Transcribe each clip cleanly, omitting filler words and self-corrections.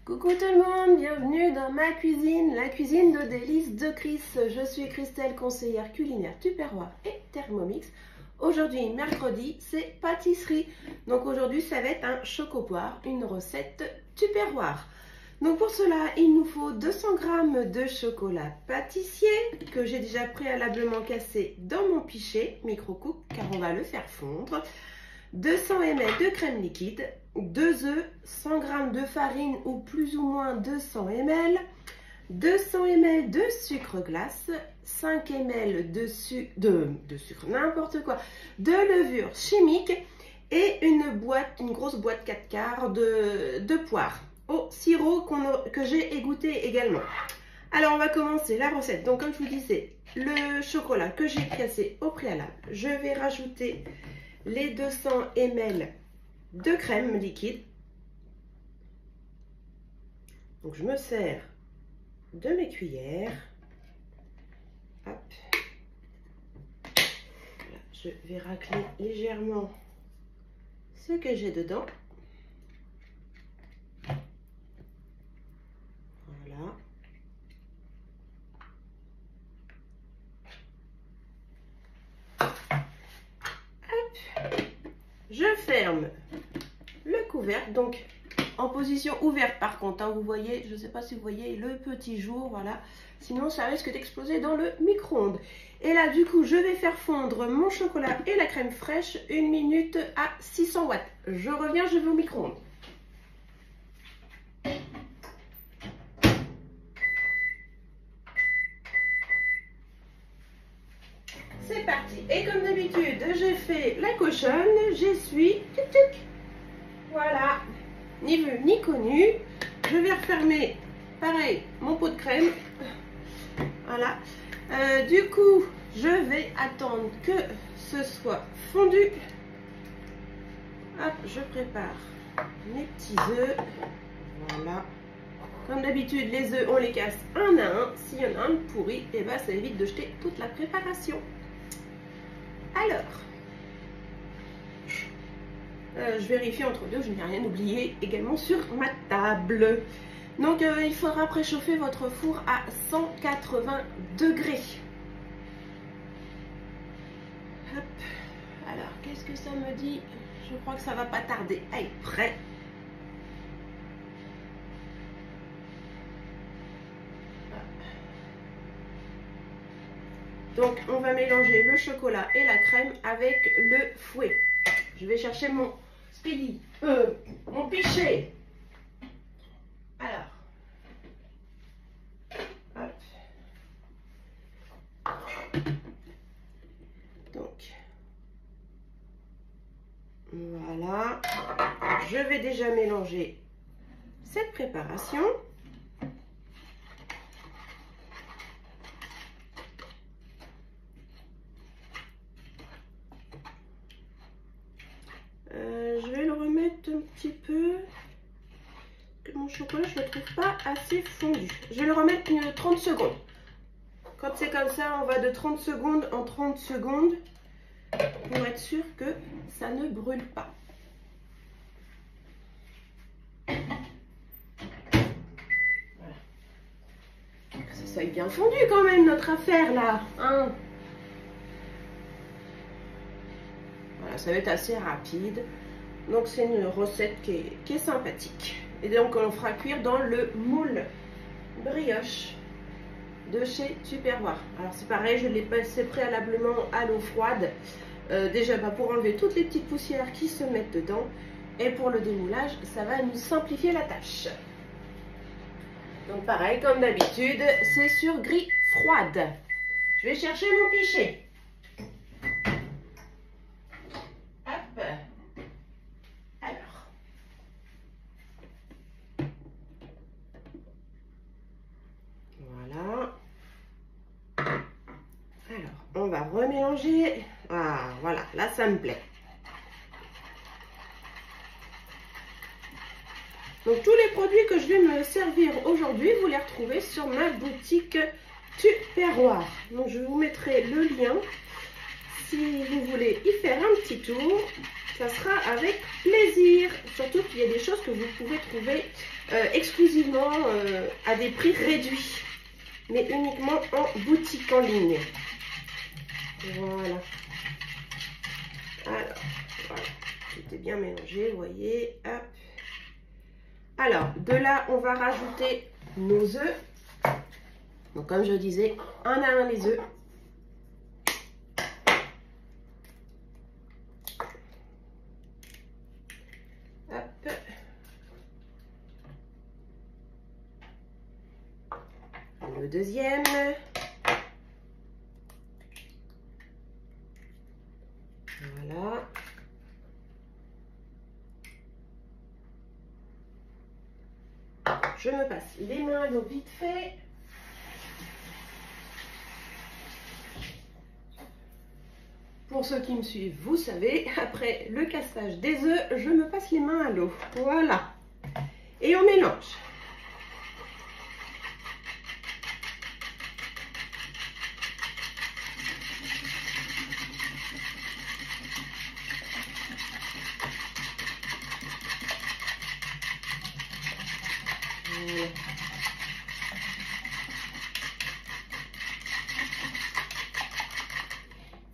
Coucou tout le monde, bienvenue dans ma cuisine, la cuisine de délices de Chris. Je suis Christelle, conseillère culinaire Tupperware et Thermomix. Aujourd'hui, mercredi, c'est pâtisserie. Donc aujourd'hui, ça va être un chocopoire, une recette Tupperware. Donc pour cela, il nous faut 200 g de chocolat pâtissier que j'ai déjà préalablement cassé dans mon pichet micro-coupe car on va le faire fondre. 200 ml de crème liquide, 2 œufs, 100 g de farine ou plus ou moins 200 ml, 200 ml de sucre glace, 5 ml de sucre, n'importe quoi, de levure chimique et une grosse boîte 4 quarts de poire au sirop que j'ai égoutté également. Alors on va commencer la recette. Donc comme je vous disais, le chocolat que j'ai cassé au préalable, je vais rajouter les 200 ml de crème liquide. Donc je me sers de mes cuillères. Hop. Voilà, je vais racler légèrement ce que j'ai dedans. Voilà. Je ferme le couvercle, donc en position ouverte par contre, hein, vous voyez, je ne sais pas si vous voyez le petit jour, voilà, sinon ça risque d'exploser dans le micro-ondes. Et là du coup je vais faire fondre mon chocolat et la crème fraîche 1 minute à 600 watts. Je reviens, je vais au micro-ondes. C'est parti. Et comme d'habitude, j'ai fait la cochonne, j'essuie, tic tic. Voilà, ni vu ni connu. Je vais refermer, pareil, mon pot de crème. Voilà. Du coup, je vais attendre que ce soit fondu. Hop, je prépare mes petits œufs. Voilà. Comme d'habitude, les œufs, on les casse un à un. S'il y en a un pourri, et ben, ça évite de jeter toute la préparation. Alors, je vérifie entre deux, je n'ai rien oublié également sur ma table. Donc, il faudra préchauffer votre four à 180 degrés. Hop. Alors, qu'est-ce que ça me dit? Je crois que ça va pas tarder. Allez, prêt. Donc, on va mélanger le chocolat et la crème avec le fouet. Je vais chercher mon mon pichet. Alors, hop. Donc, voilà. Je vais déjà mélanger cette préparation. Je vais le remettre un petit peu. Mon chocolat, je ne le trouve pas assez fondu. Je vais le remettre 30 secondes. Quand c'est comme ça, on va de 30 secondes en 30 secondes pour être sûr que ça ne brûle pas. Voilà. Que ça soit bien fondu quand même, notre affaire là. Hein, voilà, ça va être assez rapide. Donc c'est une recette qui est sympathique. Et donc on fera cuire dans le moule brioche de chez Tupperware. Alors c'est pareil, je l'ai passé préalablement à l'eau froide. Déjà pour enlever toutes les petites poussières qui se mettent dedans. Et pour le démoulage, ça va nous simplifier la tâche. Donc pareil, comme d'habitude, c'est sur grille froide. Je vais chercher mon pichet. On va remélanger. Ah, voilà, là ça me plaît. Donc tous les produits que je vais me servir aujourd'hui, vous les retrouvez sur ma boutique Tupperware. Donc je vous mettrai le lien si vous voulez y faire un petit tour. Ça sera avec plaisir. Surtout qu'il y a des choses que vous pouvez trouver exclusivement à des prix réduits, mais uniquement en boutique en ligne. Voilà. Alors, voilà. Tout est bien mélangé, vous voyez. Hop. Alors, de là, on va rajouter nos œufs. Donc, comme je disais, un à un les œufs. Hop. Le deuxième. Voilà. Je me passe les mains à l'eau vite fait. Pour ceux qui me suivent, vous savez, après le cassage des œufs, je me passe les mains à l'eau. Voilà. Et on mélange. Voilà.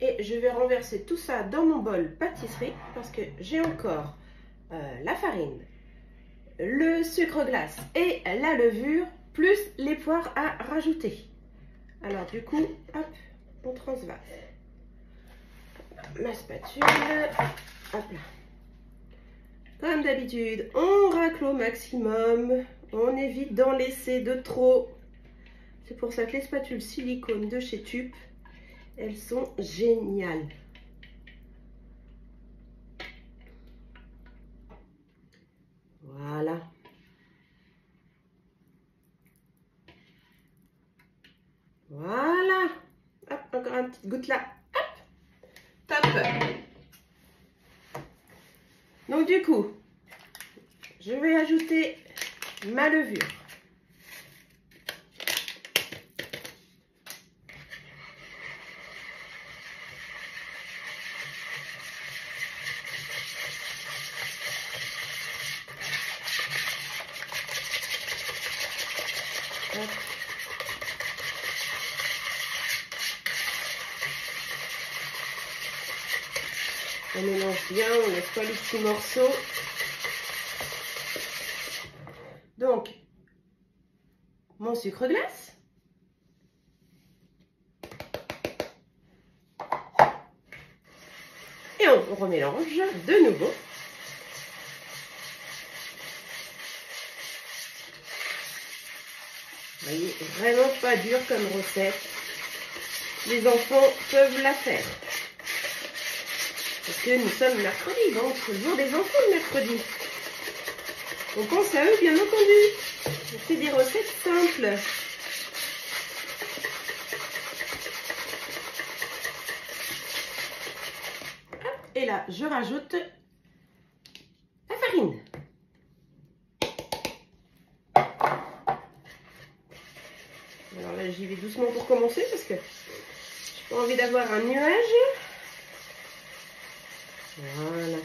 Et je vais renverser tout ça dans mon bol pâtisserie parce que j'ai encore la farine, le sucre glace et la levure, plus les poires à rajouter. Alors du coup, hop, on transvase. Ma spatule, hop là. Comme d'habitude, on racle au maximum, on évite d'en laisser de trop. C'est pour ça que les spatules silicone de chez Tup, elles sont géniales. Voilà. Voilà. Hop, encore une petite goutte là. Hop. Top. Donc du coup, je vais ajouter ma levure. Hop. On mélange bien, on laisse pas les petits morceaux. Donc, mon sucre glace. Et on remélange de nouveau. Vous voyez, vraiment pas dur comme recette. Les enfants peuvent la faire. Parce que nous sommes mercredi, donc c'est le jour des enfants le mercredi. On pense à eux, bien entendu. C'est des recettes simples. Et là, je rajoute la farine. Alors là, j'y vais doucement pour commencer parce que j'ai pas envie d'avoir un nuage. Voilà.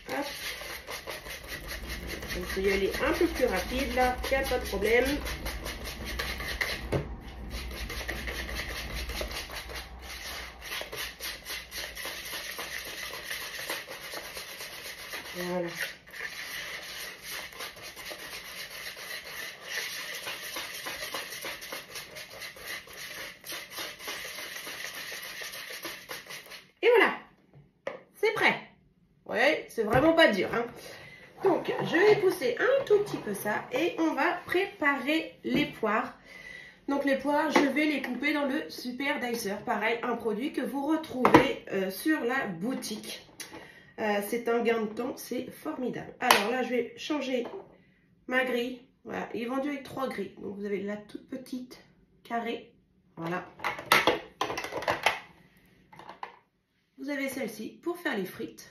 Hop. On peut y aller un peu plus rapide là, il n'y a pas de problème. Voilà. Et voilà, c'est prêt. Ouais, c'est vraiment pas dur, hein. Donc, je vais pousser un tout petit peu ça et on va préparer les poires. Donc, les poires, je vais les couper dans le Super Dicer. Pareil, un produit que vous retrouvez sur la boutique. C'est un gain de temps, c'est formidable. Alors là, je vais changer ma grille. Voilà, il est vendu avec 3 grilles. Donc, vous avez la toute petite carrée. Voilà. Vous avez celle-ci pour faire les frites.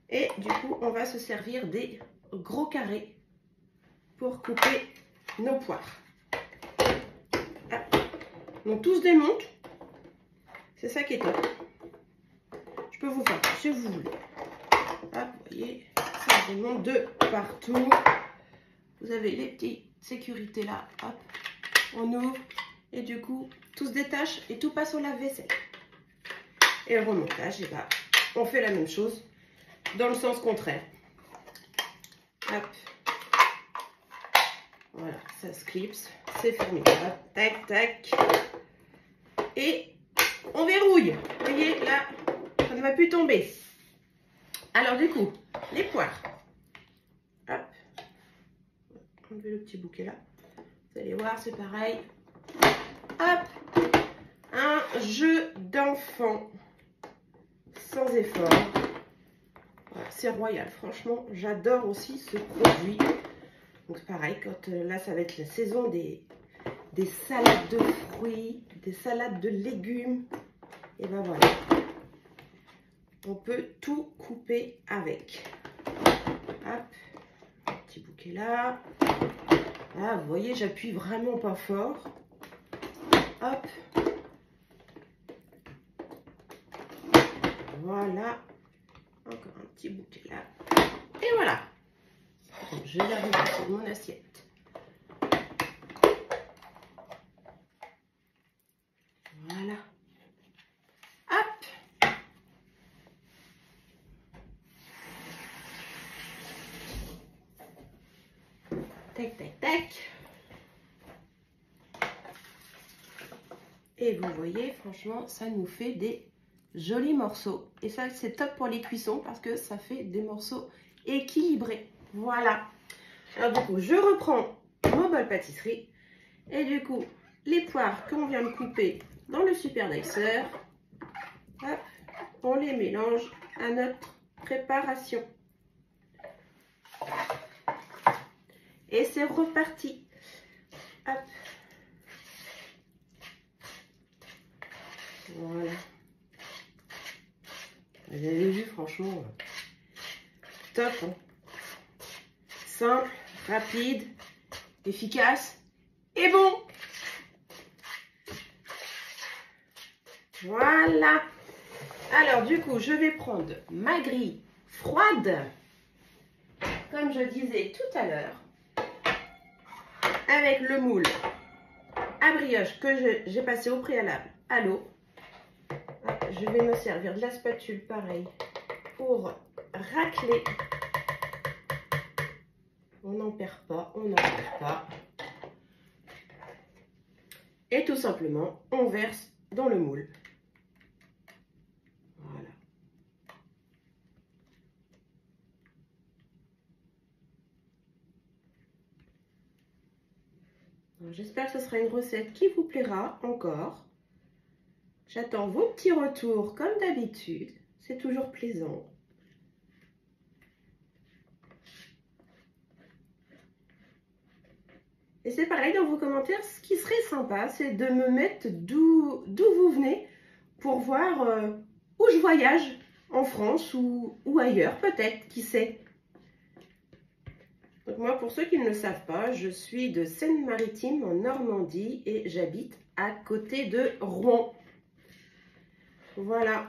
Et du coup, on va se servir des gros carrés pour couper nos poires. Donc tout se démonte. C'est ça qui est top. Je peux vous faire si vous voulez. Hop, vous voyez, ça se démonte de partout. Vous avez les petites sécurités là. Hop, on ouvre. Et du coup, tout se détache et tout passe au lave-vaisselle. Et le remontage, et bah, on fait la même chose dans le sens contraire. Hop. Voilà, ça se clipse. C'est formidable. Tac, tac. Et on verrouille. Vous voyez, là, ça ne va plus tomber. Alors, du coup, les poires. Hop. Enlever le petit bouquet là. Vous allez voir, c'est pareil. Hop. Un jeu d'enfant sans effort. Voilà, c'est royal. Franchement, j'adore aussi ce produit. Donc, pareil, quand là, ça va être la saison des salades de fruits, des salades de légumes. Et ben voilà. On peut tout couper avec. Hop. Un petit bouquet là. Là, vous voyez, j'appuie vraiment pas fort. Hop. Voilà. Encore un petit bouquet là. Et voilà. Bon, je vais remettre sur mon assiette. Voilà. Hop. Tac, tac, tac. Et vous voyez, franchement, ça nous fait des jolis morceaux. Et ça, c'est top pour les cuissons parce que ça fait des morceaux équilibrés. Voilà. Alors, du coup, je reprends mon bol pâtisserie. Et du coup, les poires qu'on vient de couper dans le super dicer, hop, on les mélange à notre préparation. Et c'est reparti. Hop. Voilà. Vous avez vu, franchement, top. Hein. Simple, rapide, efficace et bon. Voilà. Alors, du coup, je vais prendre ma grille froide, comme je disais tout à l'heure, avec le moule à brioche que j'ai passé au préalable à l'eau. Je vais me servir de la spatule, pareil, pour racler. On n'en perd pas, on n'en perd pas. Et tout simplement, on verse dans le moule. Voilà. J'espère que ce sera une recette qui vous plaira encore. J'attends vos petits retours comme d'habitude. C'est toujours plaisant. Et c'est pareil dans vos commentaires, ce qui serait sympa, c'est de me mettre d'où vous venez pour voir où je voyage en France ou ailleurs, peut-être, qui sait. Donc moi, pour ceux qui ne le savent pas, je suis de Seine-Maritime en Normandie et j'habite à côté de Rouen. Voilà.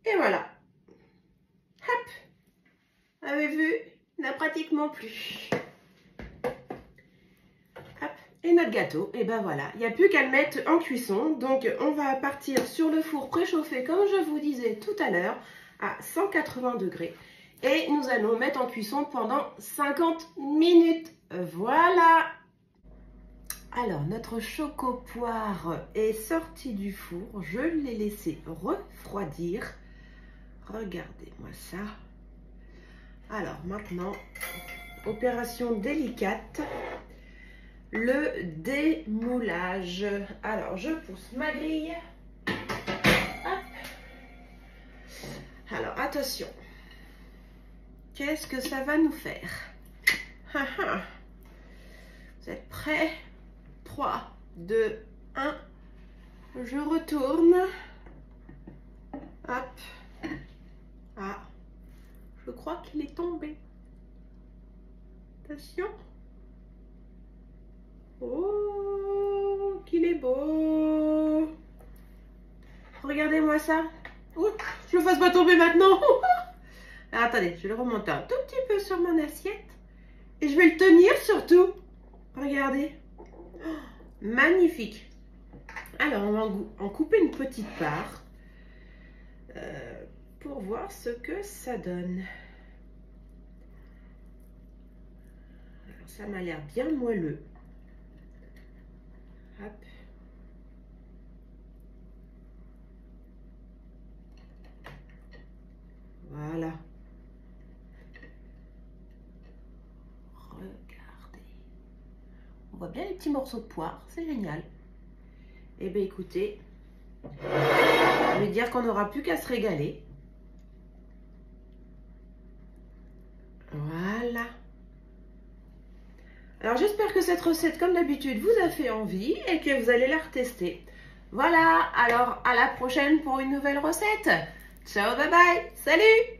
Et voilà. Hop. Avez vu? Il n'a pratiquement plus. Hop. Et notre gâteau, et ben voilà. Il n'y a plus qu'à le mettre en cuisson. Donc on va partir sur le four préchauffé, comme je vous disais tout à l'heure, à 180 degrés. Et nous allons mettre en cuisson pendant 50 minutes. Voilà. Alors, notre choco-poire est sorti du four. Je l'ai laissé refroidir. Regardez-moi ça. Alors, maintenant, opération délicate. Le démoulage. Alors, je pousse ma grille. Hop. Alors, attention. Qu'est-ce que ça va nous faire? Vous êtes prêts? 3, 2, 1. Je retourne. Hop. Ah. Je crois qu'il est tombé. Attention. Oh, qu'il est beau. Regardez-moi ça. Ouh, je le fasse pas tomber maintenant. Alors, attendez, je vais le remonter un tout petit peu sur mon assiette. Et je vais le tenir surtout. Regardez. Oh, magnifique. Alors, on va en couper une petite part. Pour voir ce que ça donne. Alors, ça m'a l'air bien moelleux. Hop. Voilà. Regardez. On voit bien les petits morceaux de poire, c'est génial. Eh bien écoutez, je vais dire qu'on n'aura plus qu'à se régaler. Voilà. Alors j'espère que cette recette, comme d'habitude, vous a fait envie et que vous allez la retester. Voilà, alors à la prochaine pour une nouvelle recette. Ciao, bye bye, salut!